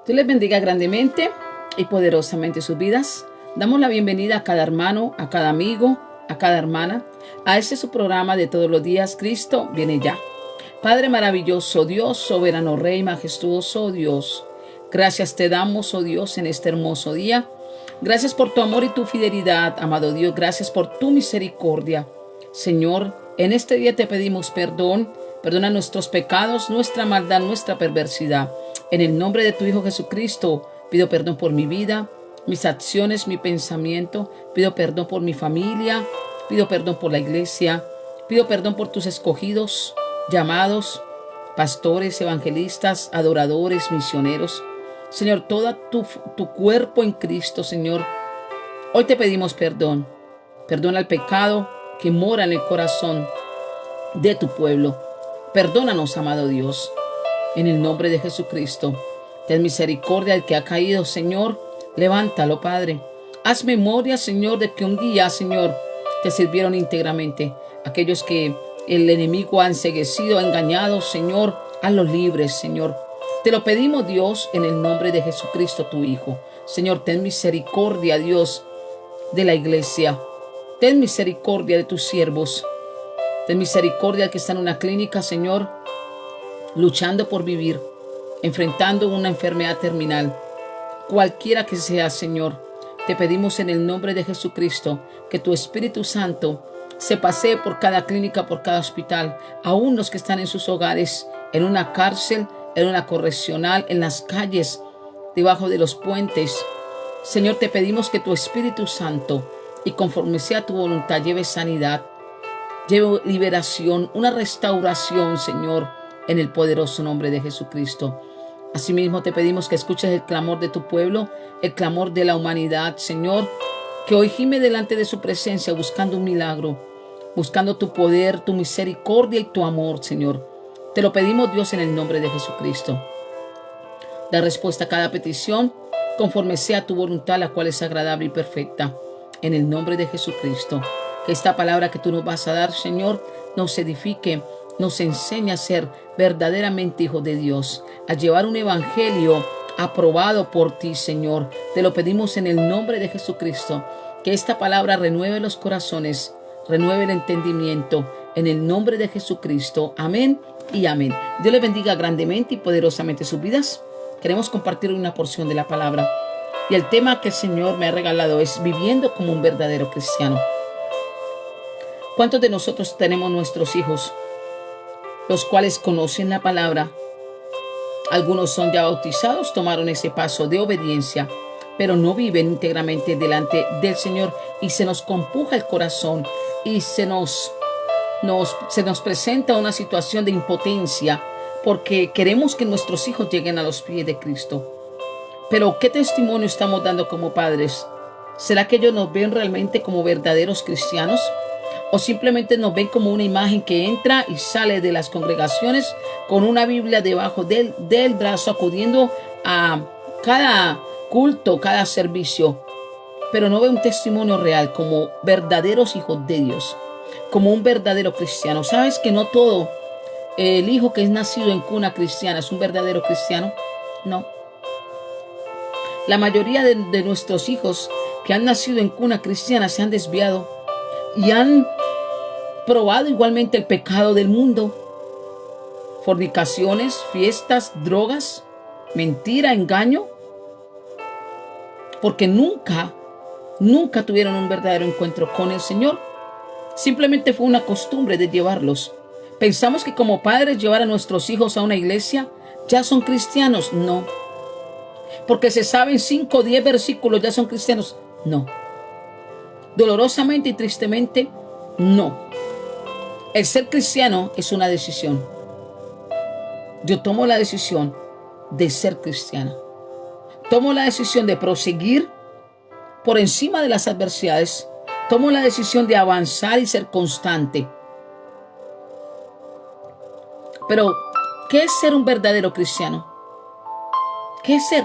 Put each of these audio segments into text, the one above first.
Dios les bendiga grandemente y poderosamente sus vidas. Damos la bienvenida a cada hermano, a cada amigo, a cada hermana, a este su programa de todos los días, Cristo viene ya. Padre maravilloso, Dios soberano, Rey majestuoso, Dios, gracias te damos, oh Dios, en este hermoso día. Gracias por tu amor y tu fidelidad, amado Dios. Gracias por tu misericordia. Señor, en este día te pedimos perdón. Perdona nuestros pecados, nuestra maldad, nuestra perversidad. En el nombre de tu Hijo Jesucristo, pido perdón por mi vida, mis acciones, mi pensamiento. Pido perdón por mi familia. Pido perdón por la iglesia. Pido perdón por tus escogidos, llamados, pastores, evangelistas, adoradores, misioneros. Señor, todo tu cuerpo en Cristo, Señor. Hoy te pedimos perdón. Perdona el pecado que mora en el corazón de tu pueblo. Perdónanos, amado Dios. En el nombre de Jesucristo, ten misericordia del que ha caído, Señor. Levántalo, Padre. Haz memoria, Señor, de que un día, Señor, te sirvieron íntegramente. Aquellos que el enemigo ha enceguecido, ha engañado, Señor, hazlos libres, Señor. Te lo pedimos, Dios, en el nombre de Jesucristo, tu Hijo. Señor, ten misericordia, Dios, de la iglesia. Ten misericordia de tus siervos. Ten misericordia del que está en una clínica, Señor, luchando por vivir, enfrentando una enfermedad terminal. Cualquiera que sea, Señor, te pedimos en el nombre de Jesucristo que tu Espíritu Santo se pasee por cada clínica, por cada hospital, aún los que están en sus hogares, en una cárcel, en una correccional, en las calles, debajo de los puentes. Señor, te pedimos que tu Espíritu Santo, y conforme sea tu voluntad, lleve sanidad, lleve liberación, una restauración, Señor, en el poderoso nombre de Jesucristo. Asimismo, te pedimos que escuches el clamor de tu pueblo, el clamor de la humanidad, Señor, que hoy gime delante de su presencia buscando un milagro, buscando tu poder, tu misericordia y tu amor, Señor. Te lo pedimos, Dios, en el nombre de Jesucristo. Da respuesta a cada petición conforme sea tu voluntad, la cual es agradable y perfecta. En el nombre de Jesucristo, que esta palabra que tú nos vas a dar, Señor, nos edifique, nos enseñe a ser verdaderamente hijos de Dios, a llevar un evangelio aprobado por ti, Señor. Te lo pedimos en el nombre de Jesucristo, que esta palabra renueve los corazones, renueve el entendimiento, en el nombre de Jesucristo. Amén y amén. Dios les bendiga grandemente y poderosamente sus vidas. Queremos compartir una porción de la palabra. Y el tema que el Señor me ha regalado es viviendo como un verdadero cristiano. ¿Cuántos de nosotros tenemos nuestros hijos, los cuales conocen la palabra? Algunos son ya bautizados, tomaron ese paso de obediencia, pero no viven íntegramente delante del Señor y se nos compuja el corazón y se nos presenta una situación de impotencia porque queremos que nuestros hijos lleguen a los pies de Cristo. Pero ¿qué testimonio estamos dando como padres? ¿Será que ellos nos ven realmente como verdaderos cristianos? ¿O simplemente nos ven como una imagen que entra y sale de las congregaciones con una Biblia debajo del brazo, acudiendo a cada culto, cada servicio, pero no ve un testimonio real como verdaderos hijos de Dios, como un verdadero cristiano? ¿Sabes que no todo el hijo que es nacido en cuna cristiana es un verdadero cristiano? No. La mayoría de nuestros hijos que han nacido en cuna cristiana se han desviado y han probado igualmente el pecado del mundo. Fornicaciones, fiestas, drogas, mentira, engaño. Porque nunca tuvieron un verdadero encuentro con el Señor. Simplemente fue una costumbre de llevarlos. Pensamos que como padres llevar a nuestros hijos a una iglesia ya son cristianos. No. Porque se saben 5 o 10 versículos ya son cristianos. No. Dolorosamente y tristemente, no. El ser cristiano es una decisión. Yo tomo la decisión de ser cristiana. Tomo la decisión de proseguir por encima de las adversidades. Tomo la decisión de avanzar y ser constante. Pero, ¿qué es ser un verdadero cristiano? ¿Qué es ser?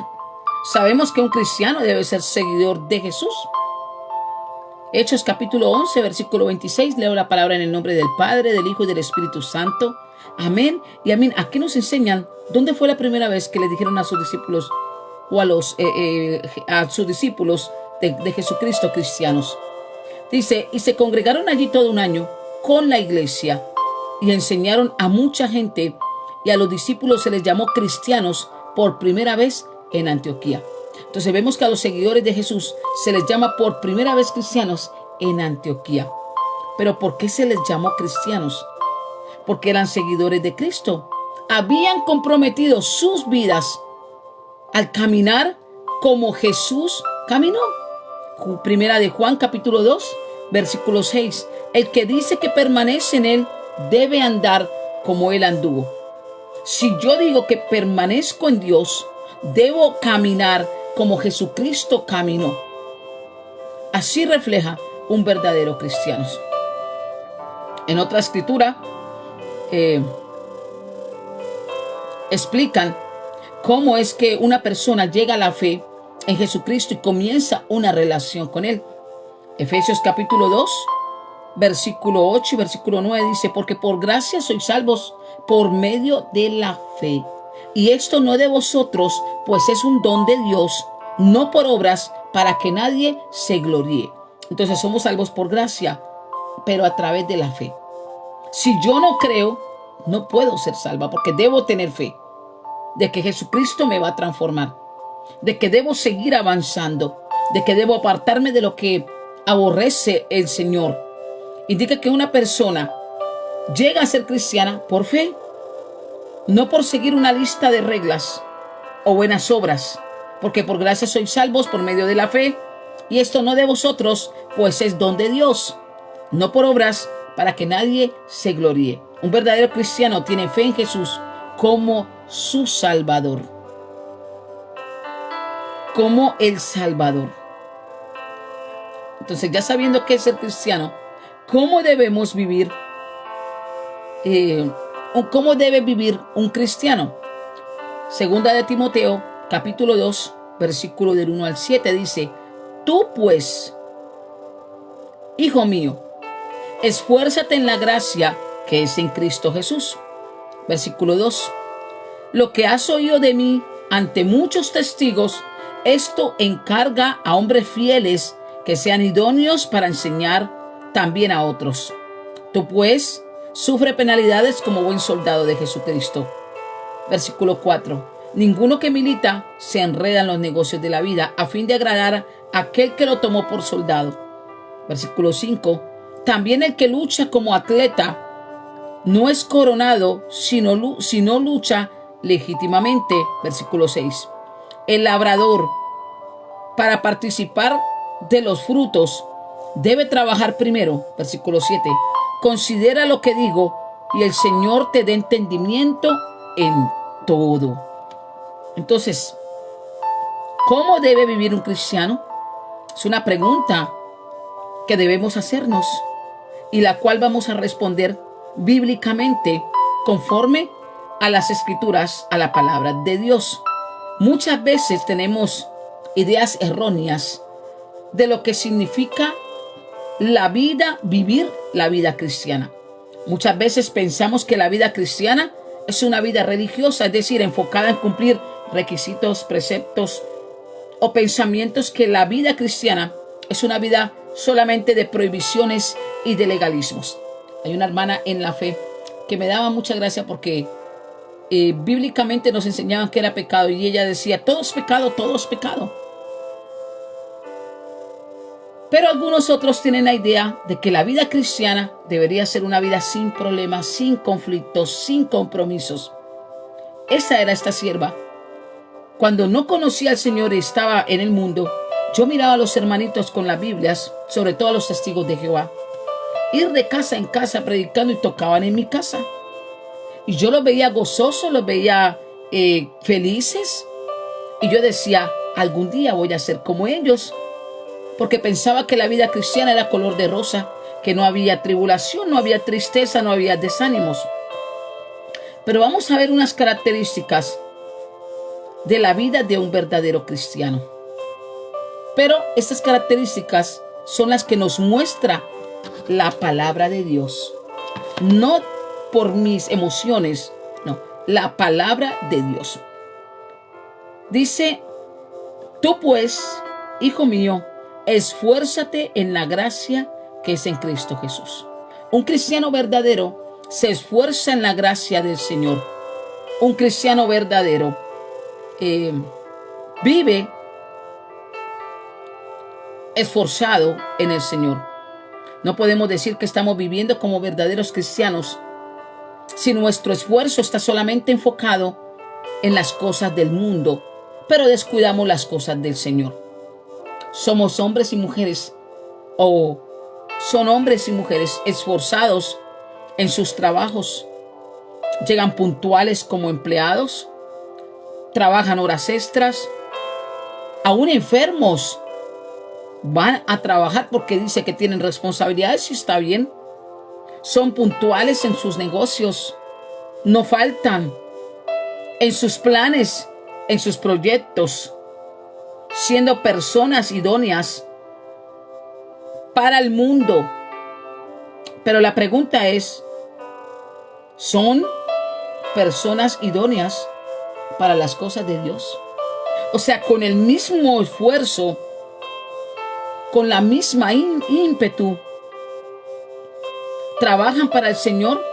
Sabemos que un cristiano debe ser seguidor de Jesús. Hechos capítulo 11, versículo 26. Leo la palabra en el nombre del Padre, del Hijo y del Espíritu Santo. Amén y amén. Aquí nos enseñan dónde fue la primera vez que le dijeron a sus discípulos: o a sus discípulos de Jesucristo cristianos. Dice, y se congregaron allí todo un año con la iglesia y enseñaron a mucha gente, y a los discípulos se les llamó cristianos por primera vez en Antioquía. Entonces vemos que a los seguidores de Jesús se les llama por primera vez cristianos en Antioquía. ¿Pero por qué se les llamó cristianos? Porque eran seguidores de Cristo. Habían comprometido sus vidas al caminar como Jesús caminó. Primera de Juan, capítulo 2, versículo 6. El que dice que permanece en él debe andar como él anduvo. Si yo digo que permanezco en Dios, debo caminar como Jesucristo caminó. Así refleja un verdadero cristiano. En otra escritura explican cómo es que una persona llega a la fe en Jesucristo y comienza una relación con Él. Efesios capítulo 2, versículo 8 y versículo 9 dice, porque por gracia sois salvos por medio de la fe. Y esto no de vosotros, pues es un don de Dios, no por obras, para que nadie se gloríe. Entonces somos salvos por gracia, pero a través de la fe. Si yo no creo, no puedo ser salva, porque debo tener fe de que Jesucristo me va a transformar, de que debo seguir avanzando, de que debo apartarme de lo que aborrece el Señor. Indica que una persona llega a ser cristiana por fe, no por seguir una lista de reglas o buenas obras, porque por gracia sois salvos por medio de la fe, y esto no de vosotros, pues es don de Dios, no por obras, para que nadie se gloríe. Un verdadero cristiano tiene fe en Jesús como su Salvador, como el Salvador. Entonces, ya sabiendo qué es ser cristiano, ¿cómo debemos vivir? ¿Cómo debe vivir un cristiano? Segunda de Timoteo, capítulo 2, versículo del 1 al 7 dice, tú pues, hijo mío, esfuérzate en la gracia que es en Cristo Jesús. Versículo 2, lo que has oído de mí ante muchos testigos, esto encarga a hombres fieles que sean idóneos para enseñar también a otros. Tú pues, sufre penalidades como buen soldado de Jesucristo. Versículo 4, ninguno que milita se enreda en los negocios de la vida a fin de agradar a aquel que lo tomó por soldado. Versículo 5, también el que lucha como atleta no es coronado si no lucha legítimamente. Versículo 6, el labrador, para participar de los frutos, debe trabajar primero. Versículo 7, considera lo que digo y el Señor te dé entendimiento en todo. Entonces, ¿cómo debe vivir un cristiano? Es una pregunta que debemos hacernos y la cual vamos a responder bíblicamente conforme a las escrituras, a la palabra de Dios. Muchas veces tenemos ideas erróneas de lo que significa la vida, vivir la vida cristiana. Muchas veces pensamos que la vida cristiana es una vida religiosa, es decir, enfocada en cumplir requisitos, preceptos o pensamientos, que la vida cristiana es una vida solamente de prohibiciones y de legalismos. Hay una hermana en la fe que me daba mucha gracia porque bíblicamente nos enseñaban que era pecado y ella decía, todo es pecado, todo es pecado. Pero algunos otros tienen la idea de que la vida cristiana debería ser una vida sin problemas, sin conflictos, sin compromisos. Esa era esta sierva. Cuando no conocía al Señor y estaba en el mundo, yo miraba a los hermanitos con las Biblias, sobre todo a los testigos de Jehová, ir de casa en casa predicando y tocaban en mi casa. Y yo los veía gozosos, los veía felices. Y yo decía, algún día voy a ser como ellos. Porque pensaba que la vida cristiana era color de rosa, que no había tribulación, no había tristeza, no había desánimos. Pero vamos a ver unas características de la vida de un verdadero cristiano. Pero estas características son las que nos muestra la palabra de Dios. No por mis emociones, no, la palabra de Dios. Dice Tú pues, hijo mío, esfuérzate en la gracia que es en Cristo Jesús. Un cristiano verdadero se esfuerza en la gracia del Señor. Un cristiano verdadero vive esforzado en el Señor. No podemos decir que estamos viviendo como verdaderos cristianos si nuestro esfuerzo está solamente enfocado en las cosas del mundo, pero descuidamos las cosas del Señor. Somos hombres y mujeres, o son hombres y mujeres esforzados en sus trabajos. Llegan puntuales como empleados, trabajan horas extras, aún enfermos van a trabajar porque dice que tienen responsabilidades y está bien. Son puntuales en sus negocios, no faltan en sus planes, en sus proyectos, siendo personas idóneas para el mundo. Pero la pregunta es, ¿son personas idóneas para las cosas de Dios? O sea, con el mismo esfuerzo, con la misma ímpetu, trabajan para el Señor.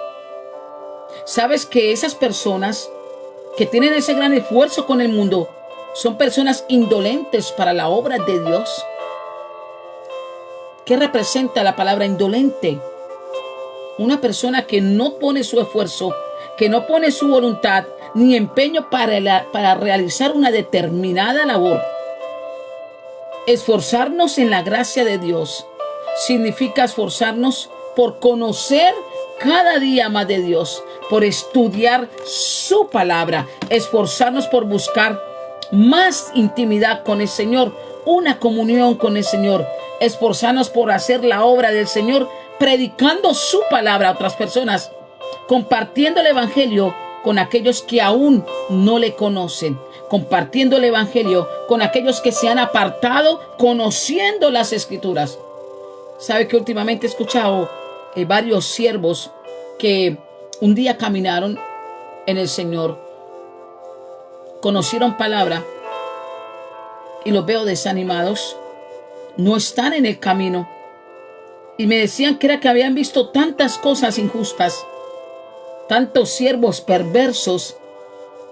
¿Sabes que esas personas que tienen ese gran esfuerzo con el mundo son personas indolentes para la obra de Dios? ¿Qué representa la palabra indolente? Una persona que no pone su esfuerzo, que no pone su voluntad ni empeño para realizar una determinada labor. Esforzarnos en la gracia de Dios significa esforzarnos por conocer cada día más de Dios, por estudiar su palabra, esforzarnos por buscar más intimidad con el Señor, una comunión con el Señor, esforzarnos por hacer la obra del Señor, predicando su palabra a otras personas, compartiendo el evangelio con aquellos que aún no le conocen, compartiendo el evangelio con aquellos que se han apartado, conociendo las escrituras. Sabe que últimamente he escuchado varios siervos que un día caminaron en el Señor, conocieron palabra y los veo desanimados, no están en el camino. Y me decían que era que habían visto tantas cosas injustas, tantos siervos perversos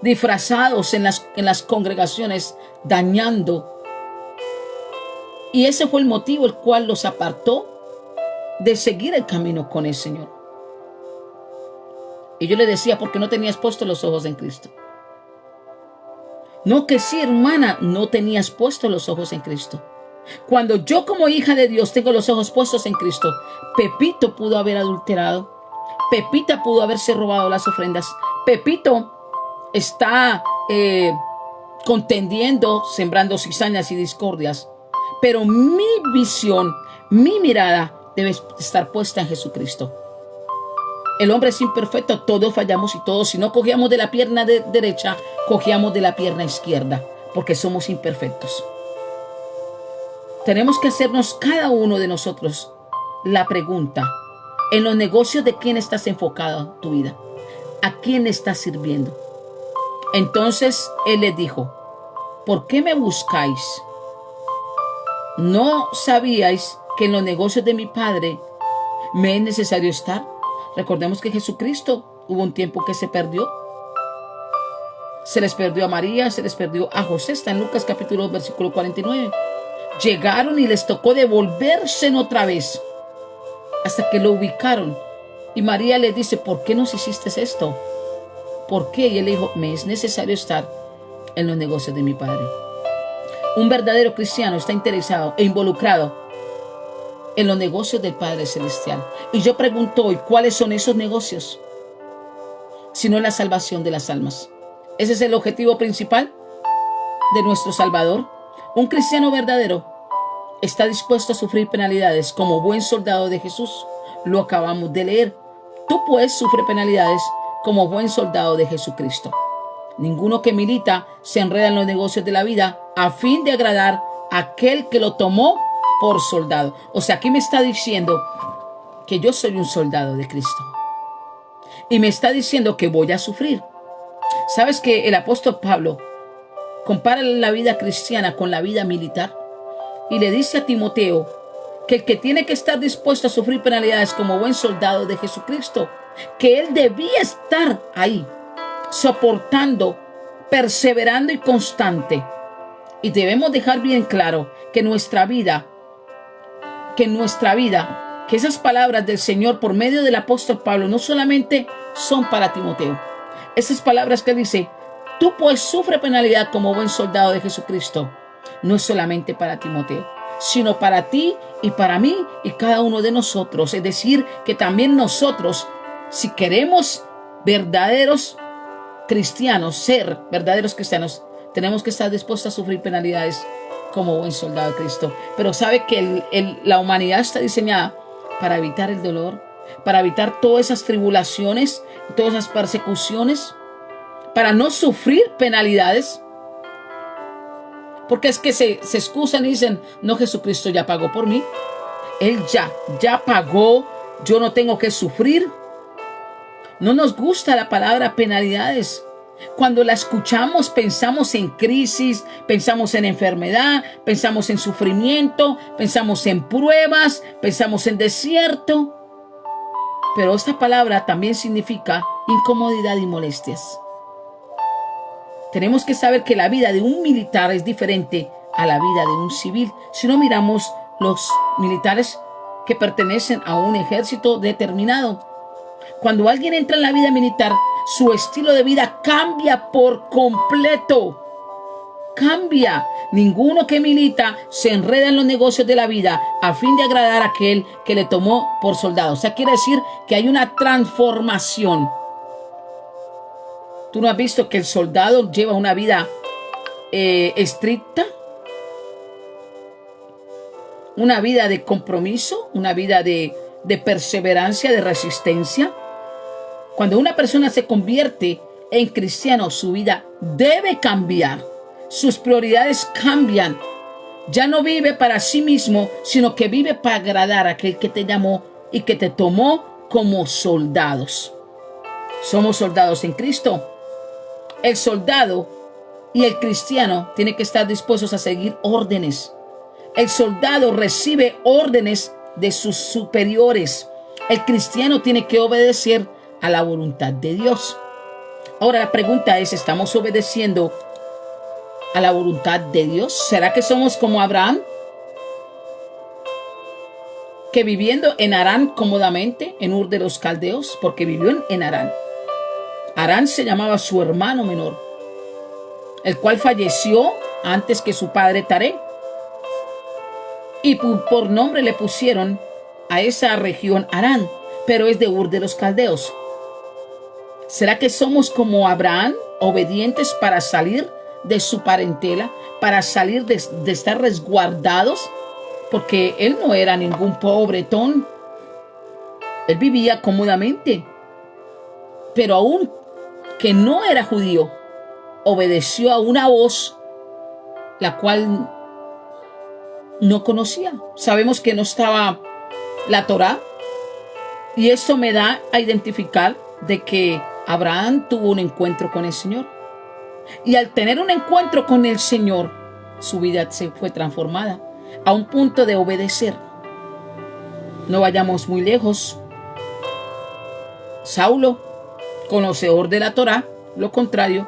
disfrazados en las congregaciones, dañando. Y ese fue el motivo el cual los apartó de seguir el camino con el Señor. Y yo le decía, ¿por qué no tenías puesto los ojos en Cristo? No, que sí, hermana, no tenías puesto los ojos en Cristo. Cuando yo como hija de Dios tengo los ojos puestos en Cristo, Pepito pudo haber adulterado, Pepita pudo haberse robado las ofrendas, Pepito está contendiendo, sembrando cizañas y discordias, pero mi visión, mi mirada debe estar puesta en Jesucristo. El hombre es imperfecto, todos fallamos y todos, si no cogíamos de la pierna derecha, cogíamos de la pierna izquierda, porque somos imperfectos. Tenemos que hacernos cada uno de nosotros la pregunta: en los negocios, ¿de quién estás enfocado tu vida? ¿A quién estás sirviendo? Entonces él les dijo: ¿por qué me buscáis? ¿No sabíais que en los negocios de mi Padre me es necesario estar? Recordemos que Jesucristo hubo un tiempo que se perdió. Se les perdió a María, se les perdió a José. Está en Lucas capítulo 2, versículo 49. Llegaron y les tocó devolverse otra vez hasta que lo ubicaron. Y María le dice: ¿por qué nos hiciste esto? ¿Por qué? Y él le dijo: me es necesario estar en los negocios de mi Padre. Un verdadero cristiano está interesado e involucrado en los negocios del Padre Celestial. Y yo pregunto hoy, ¿cuáles son esos negocios? Si no es la salvación de las almas. Ese es el objetivo principal de nuestro Salvador. Un cristiano verdadero está dispuesto a sufrir penalidades como buen soldado de Jesús. Lo acabamos de leer. Tú pues sufre penalidades como buen soldado de Jesucristo. Ninguno que milita se enreda en los negocios de la vida a fin de agradar a aquel que lo tomó por soldado. O sea, aquí me está diciendo que yo soy un soldado de Cristo. Y me está diciendo que voy a sufrir. ¿Sabes que el apóstol Pablo compara la vida cristiana con la vida militar y le dice a Timoteo que el que tiene que estar dispuesto a sufrir penalidades como buen soldado de Jesucristo, que él debía estar ahí, soportando, perseverando y constante. Y debemos dejar bien claro que que esas palabras del Señor por medio del apóstol Pablo no solamente son para Timoteo. Esas palabras que dice, tú pues sufre penalidad como buen soldado de Jesucristo, no es solamente para Timoteo, sino para ti y para mí y cada uno de nosotros. Es decir, que también nosotros, si queremos verdaderos cristianos, tenemos que estar dispuestos a sufrir penalidades como buen soldado de Cristo. Pero sabe que la humanidad está diseñada para evitar el dolor, para evitar todas esas tribulaciones, todas esas persecuciones, para no sufrir penalidades. Porque es que se excusan y dicen, no, Jesucristo ya pagó por mí. Él ya pagó, yo no tengo que sufrir. No nos gusta la palabra penalidades. Cuando la escuchamos pensamos en crisis, pensamos en enfermedad, pensamos en sufrimiento, pensamos en pruebas, pensamos en desierto. Pero esta palabra también significa incomodidad y molestias. Tenemos que saber que la vida de un militar es diferente a la vida de un civil. Si no miramos los militares que pertenecen a un ejército determinado, cuando alguien entra en la vida militar, su estilo de vida cambia por completo. Cambia. Ninguno que milita se enreda en los negocios de la vida a fin de agradar a aquel que le tomó por soldado. O sea, quiere decir que hay una transformación. ¿Tú no has visto que el soldado lleva una vida estricta? Una vida de compromiso, una vida de perseverancia, de resistencia. Cuando una persona se convierte en cristiano, su vida debe cambiar. Sus prioridades cambian. Ya no vive para sí mismo, sino que vive para agradar a aquel que te llamó y que te tomó como soldados. Somos soldados en Cristo. El soldado y el cristiano tienen que estar dispuestos a seguir órdenes. El soldado recibe órdenes de sus superiores. El cristiano tiene que obedecer a la voluntad de Dios. Ahora la pregunta es, ¿estamos obedeciendo a la voluntad de Dios? ¿Será que somos como Abraham, que viviendo en Harán cómodamente, en Ur de los Caldeos, porque vivió en Harán? Harán se llamaba su hermano menor, el cual falleció antes que su padre Taré. Y por nombre le pusieron a esa región Harán, pero es de Ur de los Caldeos. ¿Será que somos como Abraham, obedientes para salir de su parentela, para salir de estar resguardados? Porque él no era ningún pobretón. Él vivía cómodamente. Pero aún que no era judío, obedeció a una voz la cual no conocía. Sabemos que no estaba la Torá, y esto me da a identificar de que Abraham tuvo un encuentro con el Señor, y al tener un encuentro con el Señor, su vida se fue transformada a un punto de obedecer. No vayamos muy lejos. Saulo, conocedor de la Torá, lo contrario,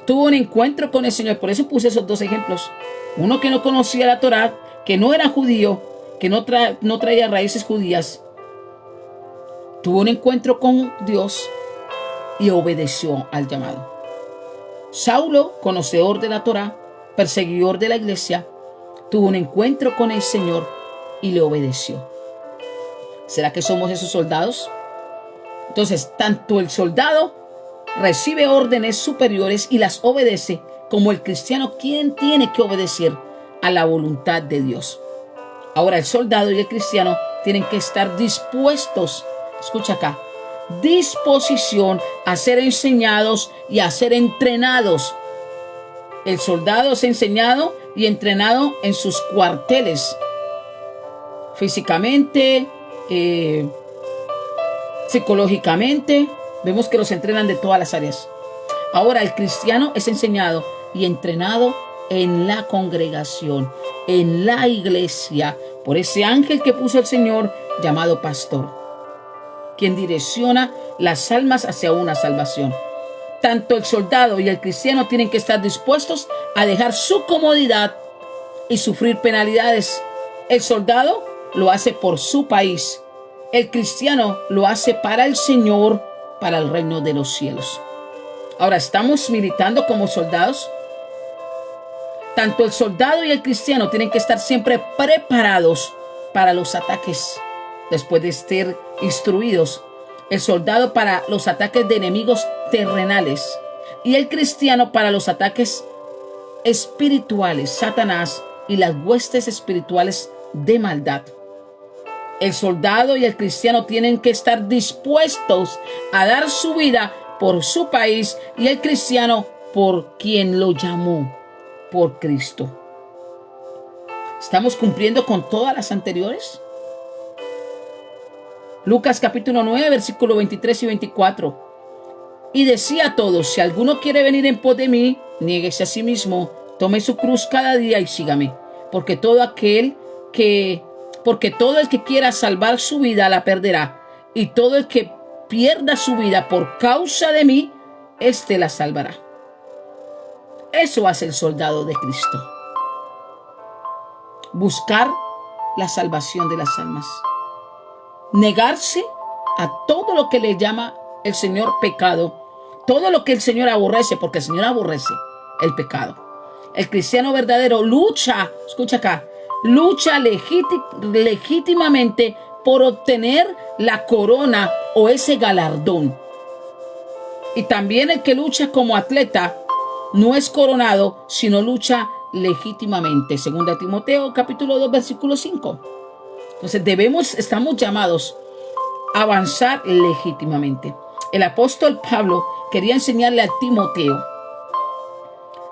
tuvo un encuentro con el Señor. Por eso puse esos dos ejemplos. Uno que no conocía la Torá, que no era judío, que no traía raíces judías, tuvo un encuentro con Dios y obedeció al llamado. Saulo, conocedor de la Torá, perseguidor de la iglesia, tuvo un encuentro con el Señor y le obedeció. ¿Será que somos esos soldados? Entonces, tanto el soldado recibe órdenes superiores y las obedece, como el cristiano, quien tiene que obedecer a la voluntad de Dios. Ahora, el soldado y el cristiano tienen que estar dispuestos, escucha acá, disposición a ser enseñados y a ser entrenados. El soldado es enseñado y entrenado en sus cuarteles, físicamente, psicológicamente. Vemos que los entrenan de todas las áreas. Ahora el cristiano es enseñado y entrenado en la congregación, en la iglesia, por ese ángel que puso el Señor llamado pastor, quien direcciona las almas hacia una salvación. Tanto el soldado y el cristiano tienen que estar dispuestos a dejar su comodidad y sufrir penalidades. El soldado lo hace por su país. El cristiano lo hace para el Señor, para el reino de los cielos. Ahora, ¿estamos militando como soldados? Tanto el soldado y el cristiano tienen que estar siempre preparados para los ataques, después de ser instruidos. El soldado para los ataques de enemigos terrenales y el cristiano para los ataques espirituales, Satanás y las huestes espirituales de maldad. El soldado y el cristiano tienen que estar dispuestos a dar su vida por su país y el cristiano por quien lo llamó, por Cristo. ¿Estamos cumpliendo con todas las anteriores? Lucas capítulo 9, versículo 23 y 24. Y decía a todos: si alguno quiere venir en pos de mí, niéguese a sí mismo, tome su cruz cada día y sígame. Porque todo el que quiera salvar su vida la perderá, y todo el que pierda su vida por causa de mí, éste la salvará. Eso hace el soldado de Cristo: buscar la salvación de las almas, negarse a todo lo que le llama el Señor pecado, todo lo que el Señor aborrece, porque el Señor aborrece el pecado. El cristiano verdadero lucha, escucha acá, lucha legítimamente por obtener la corona o ese galardón. Y también el que lucha como atleta no es coronado, sino lucha legítimamente. Segunda Timoteo capítulo 2 versículo 5. Entonces estamos llamados a avanzar legítimamente. El apóstol Pablo quería enseñarle a Timoteo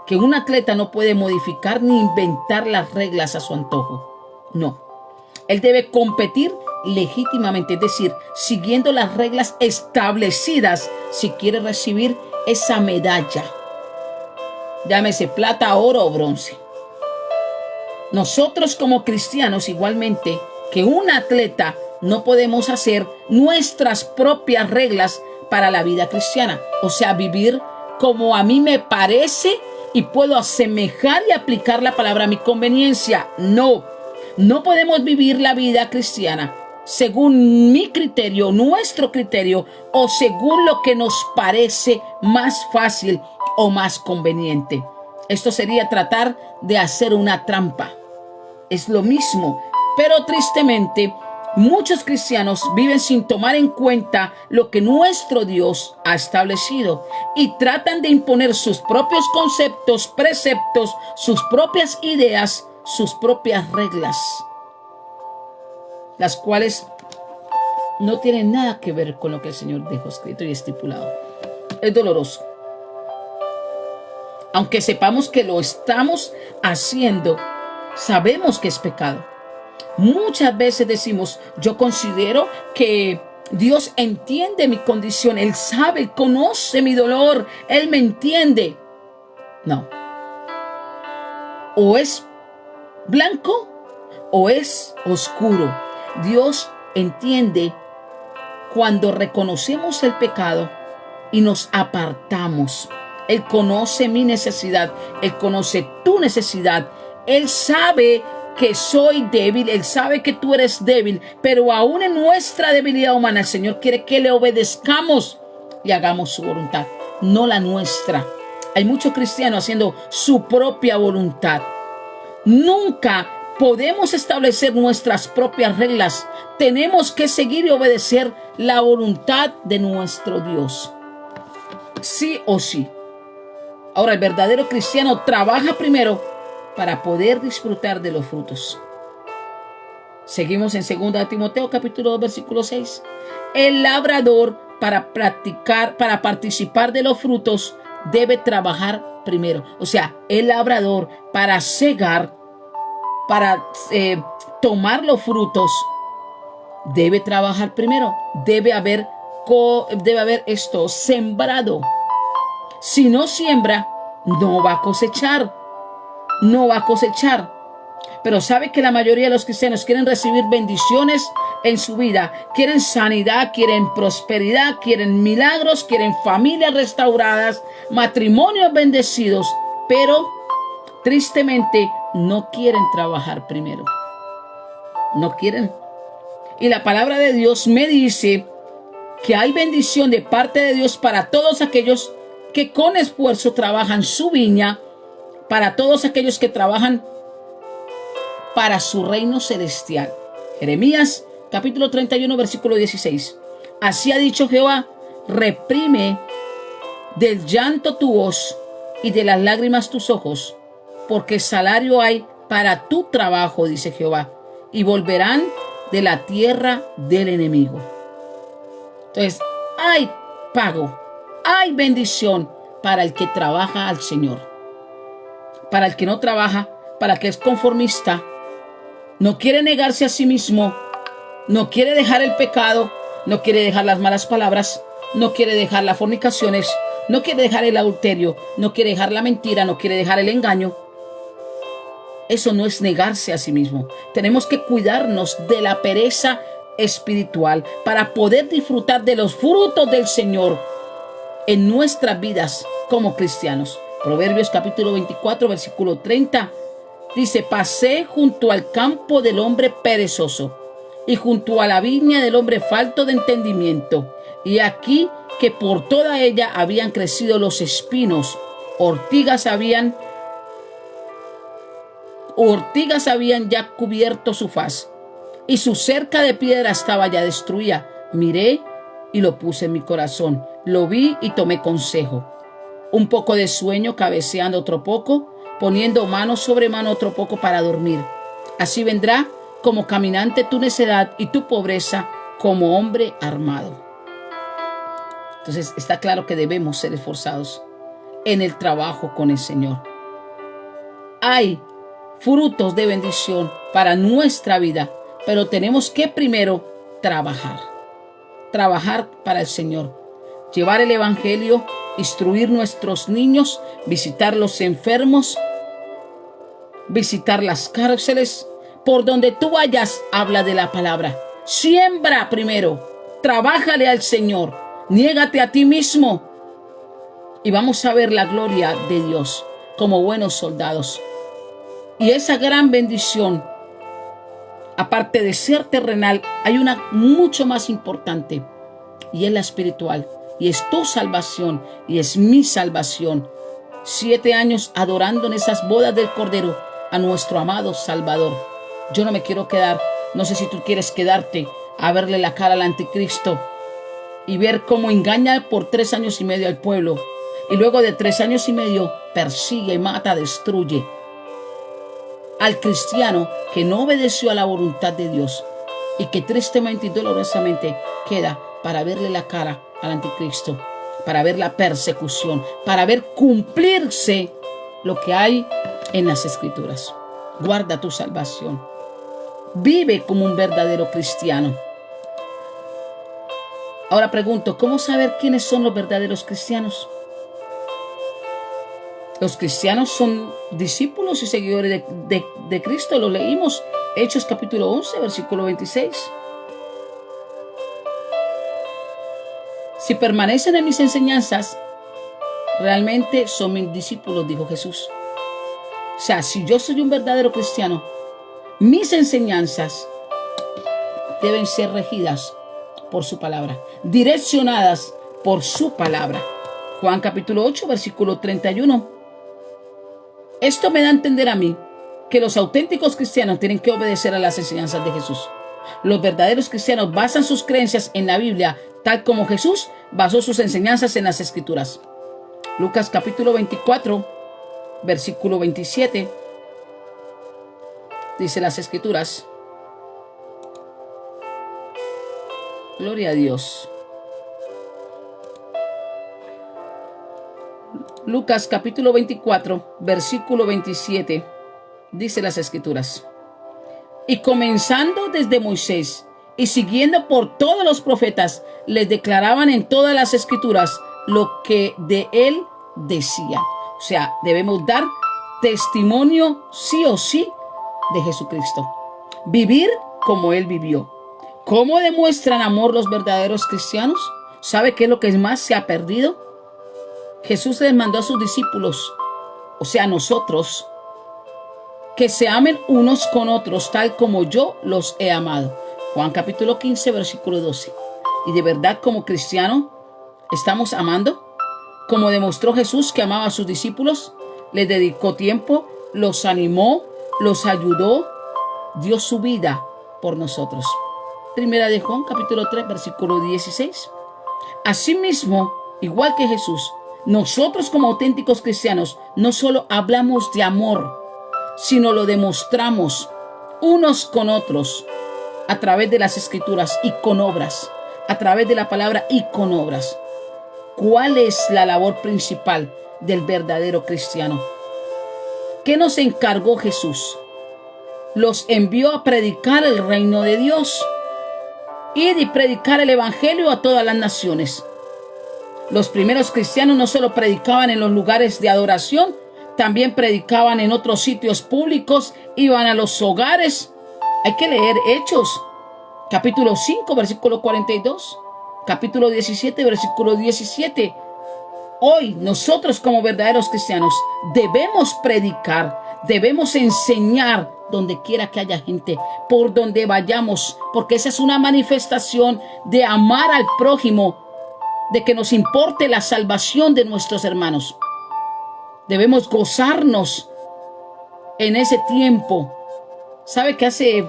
que un atleta no puede modificar ni inventar las reglas a su antojo. No. Él debe competir legítimamente, es decir, siguiendo las reglas establecidas si quiere recibir esa medalla. Llámese plata, oro o bronce. Nosotros como cristianos, igualmente que un atleta, no podemos hacer nuestras propias reglas para la vida cristiana. O sea, vivir como a mí me parece y puedo asemejar y aplicar la palabra a mi conveniencia. No podemos vivir la vida cristiana según mi criterio, nuestro criterio, o según lo que nos parece más fácil o más conveniente. Esto sería tratar de hacer una trampa. Es lo mismo, pero tristemente muchos cristianos viven sin tomar en cuenta lo que nuestro Dios ha establecido y tratan de imponer sus propios conceptos, preceptos, sus propias ideas, sus propias reglas, las cuales no tienen nada que ver con lo que el Señor dejó escrito y estipulado. Es doloroso. Aunque sepamos que lo estamos haciendo, sabemos que es pecado. Muchas veces decimos: yo considero que Dios entiende mi condición, Él sabe, conoce mi dolor, Él me entiende. No. O es blanco o es oscuro. Dios entiende cuando reconocemos el pecado y nos apartamos. Él conoce mi necesidad, Él conoce tu necesidad, Él sabe que soy débil, Él sabe que tú eres débil, pero aún en nuestra debilidad humana el Señor quiere que le obedezcamos y hagamos su voluntad, no la nuestra. Hay muchos cristianos haciendo su propia voluntad. Nunca podemos establecer nuestras propias reglas. Tenemos que seguir y obedecer la voluntad de nuestro Dios, sí o sí. Ahora, el verdadero cristiano trabaja primero para poder disfrutar de los frutos. Seguimos en 2 Timoteo capítulo 2 versículo 6. El labrador para participar de los frutos debe trabajar primero. O sea, el labrador para segar, para tomar los frutos, debe trabajar primero. Debe haber esto sembrado. Si no siembra, no va a cosechar, no va a cosechar. Pero sabe que la mayoría de los cristianos quieren recibir bendiciones en su vida, quieren sanidad, quieren prosperidad, quieren milagros, quieren familias restauradas, matrimonios bendecidos, pero tristemente no quieren trabajar primero. No quieren. Y la palabra de Dios me dice que hay bendición de parte de Dios para todos aquellos que con esfuerzo trabajan su viña, para todos aquellos que trabajan para su reino celestial. Jeremías capítulo 31 versículo 16. Así ha dicho Jehová: reprime del llanto tu voz y de las lágrimas tus ojos, porque salario hay para tu trabajo, dice Jehová, y volverán de la tierra del enemigo. Entonces, hay pago, hay bendición para el que trabaja al Señor. Para el que no trabaja, para el que es conformista, no quiere negarse a sí mismo, no quiere dejar el pecado, no quiere dejar las malas palabras, no quiere dejar las fornicaciones, no quiere dejar el adulterio, no quiere dejar la mentira, no quiere dejar el engaño. Eso no es negarse a sí mismo. Tenemos que cuidarnos de la pereza espiritual para poder disfrutar de los frutos del Señor en nuestras vidas como cristianos. Proverbios capítulo 24 versículo 30 dice: pasé junto al campo del hombre perezoso y junto a la viña del hombre falto de entendimiento, y aquí que por toda ella habían crecido los espinos, ortigas habían ya cubierto su faz, y su cerca de piedra estaba ya destruida. Miré y lo puse en mi corazón, lo vi y tomé consejo. Un poco de sueño, cabeceando otro poco, poniendo mano sobre mano otro poco para dormir. Así vendrá como caminante tu necedad y tu pobreza como hombre armado. Entonces está claro que debemos ser esforzados en el trabajo con el Señor. Hay frutos de bendición para nuestra vida, pero tenemos que primero trabajar para el Señor, llevar el evangelio, instruir nuestros niños, visitar los enfermos, visitar las cárceles. Por donde tú vayas, habla de la palabra. Siembra primero, trabájale al Señor, niégate a ti mismo y vamos a ver la gloria de Dios como buenos soldados. Y esa gran bendición, aparte de ser terrenal, hay una mucho más importante, y es la espiritual, y es tu salvación, y es mi salvación. 7 años adorando en esas bodas del Cordero a nuestro amado Salvador. Yo no me quiero quedar, no sé si tú quieres quedarte a verle la cara al anticristo y ver cómo engaña por 3 años y medio al pueblo, y luego de 3 años y medio persigue, mata, destruye al cristiano que no obedeció a la voluntad de Dios y que tristemente y dolorosamente queda para verle la cara al anticristo, para ver la persecución, para ver cumplirse lo que hay en las Escrituras. Guarda tu salvación. Vive como un verdadero cristiano. Ahora pregunto, ¿cómo saber quiénes son los verdaderos cristianos? Los cristianos son discípulos y seguidores de Cristo. Lo leímos, Hechos capítulo 11, versículo 26. Si permanecen en mis enseñanzas, realmente son mis discípulos, dijo Jesús. O sea, si yo soy un verdadero cristiano, mis enseñanzas deben ser regidas por su palabra, direccionadas por su palabra. Juan capítulo 8, versículo 31. Esto me da a entender a mí que los auténticos cristianos tienen que obedecer a las enseñanzas de Jesús. Los verdaderos cristianos basan sus creencias en la Biblia, tal como Jesús basó sus enseñanzas en las Escrituras. Lucas capítulo 24, versículo 27, dice las Escrituras. Gloria a Dios. Lucas capítulo 24, versículo 27, dice las Escrituras. Y comenzando desde Moisés y siguiendo por todos los profetas, les declaraban en todas las Escrituras lo que de él decían. O O sea, debemos dar testimonio sí o sí de Jesucristo. Vivir como Él vivió. ¿Cómo demuestran amor los verdaderos cristianos? ¿Sabe qué es lo que más se ha perdido? Jesús les mandó a sus discípulos, o sea, nosotros, que se amen unos con otros tal como yo los he amado. Juan capítulo 15, versículo 12. Y de verdad, como cristiano, ¿estamos amando? Como demostró Jesús que amaba a sus discípulos, les dedicó tiempo, los animó, los ayudó, dio su vida por nosotros. Primera de Juan capítulo 3, versículo 16. Asimismo, igual que Jesús, nosotros como auténticos cristianos no solo hablamos de amor, sino lo demostramos unos con otros a través de las escrituras y con obras, a través de la palabra y con obras. ¿Cuál es la labor principal del verdadero cristiano? ¿Qué nos encargó Jesús? Los envió a predicar el reino de Dios. Ir y predicar el evangelio a todas las naciones. Los primeros cristianos no solo predicaban en los lugares de adoración, también predicaban en otros sitios públicos, iban a los hogares. Hay que leer Hechos, capítulo 5, versículo 42, capítulo 17, versículo 17. Hoy nosotros como verdaderos cristianos debemos predicar, debemos enseñar donde quiera que haya gente, por donde vayamos, porque esa es una manifestación de amar al prójimo, de que nos importe la salvación de nuestros hermanos. Debemos gozarnos en ese tiempo. ¿Sabe que hace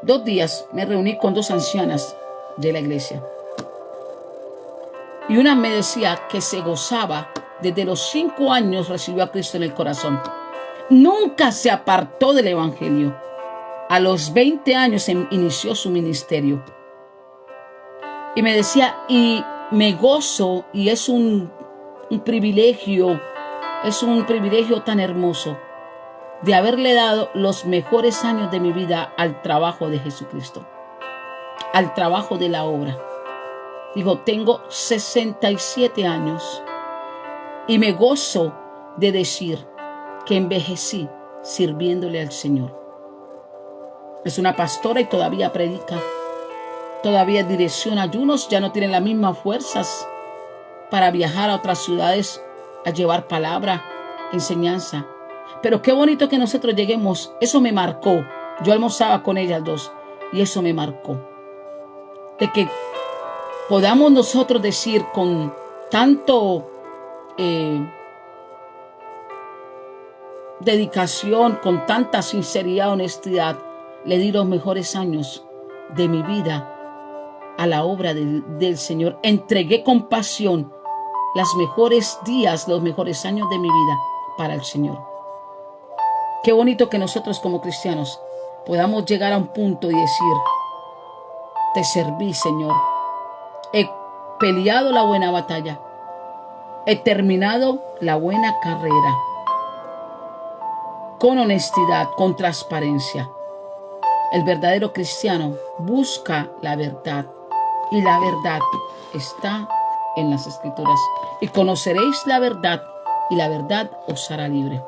2 días me reuní con 2 ancianas de la iglesia? Y una me decía que se gozaba, desde los 5 años recibió a Cristo en el corazón. Nunca se apartó del evangelio. A los 20 años inició su ministerio. Y me decía, y me gozo, y es un privilegio, es un privilegio tan hermoso de haberle dado los mejores años de mi vida al trabajo de Jesucristo, al trabajo de la obra. Digo, tengo 67 años y me gozo de decir que envejecí sirviéndole al Señor. Es una pastora y todavía predica, todavía direcciona ayunos, ya no tienen las mismas fuerzas para viajar a otras ciudades a llevar palabra, enseñanza. Pero qué bonito que nosotros lleguemos. Eso me marcó. Yo almorzaba con ellas 2 y eso me marcó. De que podamos nosotros decir con tanto dedicación, con tanta sinceridad, honestidad, le di los mejores años de mi vida a la obra del Señor. Entregué con pasión los mejores días, los mejores años de mi vida para el Señor. Qué bonito que nosotros como cristianos podamos llegar a un punto y decir, te serví, Señor. He peleado la buena batalla. He terminado la buena carrera. Con honestidad, con transparencia. El verdadero cristiano busca la verdad. Y la verdad está en las Escrituras. Y conoceréis la verdad, y la verdad os hará libre.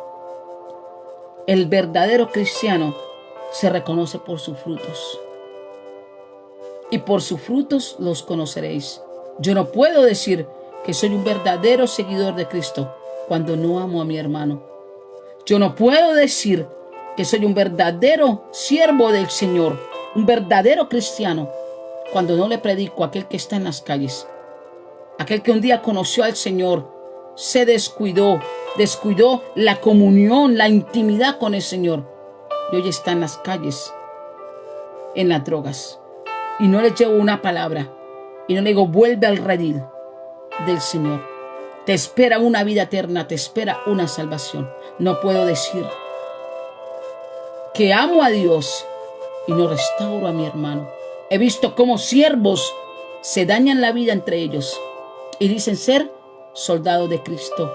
El verdadero cristiano se reconoce por sus frutos. Y por sus frutos los conoceréis. Yo no puedo decir que soy un verdadero seguidor de Cristo cuando no amo a mi hermano. Yo no puedo decir que soy un verdadero siervo del Señor, un verdadero cristiano, cuando no le predico a aquel que está en las calles. Aquel que un día conoció al Señor, se descuidó la comunión, la intimidad con el Señor. Y hoy está en las calles, en las drogas. Y no le llevo una palabra. Y no le digo, vuelve al redil del Señor. Te espera una vida eterna, te espera una salvación. No puedo decir que amo a Dios y no restauro a mi hermano. He visto cómo siervos se dañan la vida entre ellos y dicen ser soldados de Cristo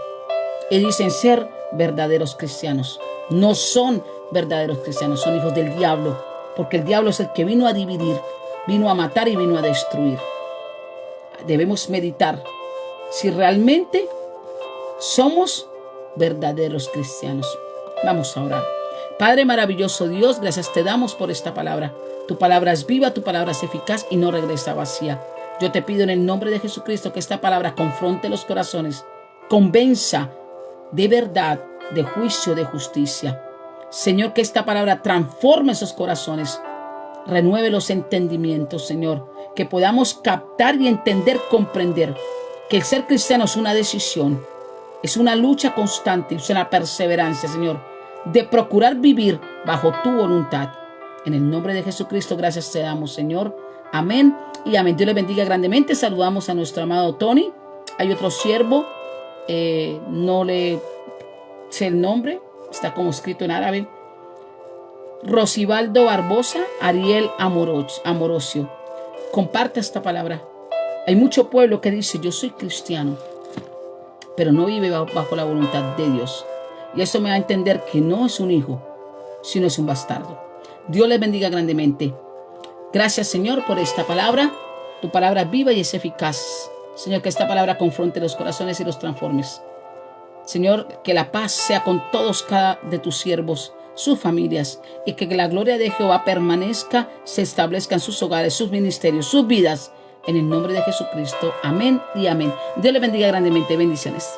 y dicen ser verdaderos cristianos. No son verdaderos cristianos, son hijos del diablo, porque el diablo es el que vino a dividir, vino a matar y vino a destruir. Debemos meditar si realmente somos verdaderos cristianos. Vamos a orar. Padre maravilloso Dios, gracias te damos por esta palabra. Tu palabra es viva, tu palabra es eficaz y no regresa vacía. Yo te pido en el nombre de Jesucristo que esta palabra confronte los corazones, convenza de verdad, de juicio, de justicia. Señor, que esta palabra transforme esos corazones, renueve los entendimientos, Señor, que podamos captar y entender, comprender que el ser cristiano es una decisión, es una lucha constante, es una perseverancia, Señor, de procurar vivir bajo tu voluntad. En el nombre de Jesucristo, gracias te damos, Señor. Amén y amén. Dios les bendiga grandemente. Saludamos a nuestro amado Tony. Hay otro siervo, no le sé el nombre, está como escrito en árabe. Rosibaldo Barbosa, Ariel Amorosio. Comparte esta palabra. Hay mucho pueblo que dice, yo soy cristiano, pero no vive bajo la voluntad de Dios. Y eso me da a entender que no es un hijo, sino es un bastardo. Dios les bendiga grandemente. Gracias, Señor, por esta palabra. Tu palabra es viva y es eficaz. Señor, que esta palabra confronte los corazones y los transformes. Señor, que la paz sea con todos cada de tus siervos, sus familias, y que la gloria de Jehová permanezca, se establezca en sus hogares, sus ministerios, sus vidas. En el nombre de Jesucristo. Amén y amén. Dios les bendiga grandemente. Bendiciones.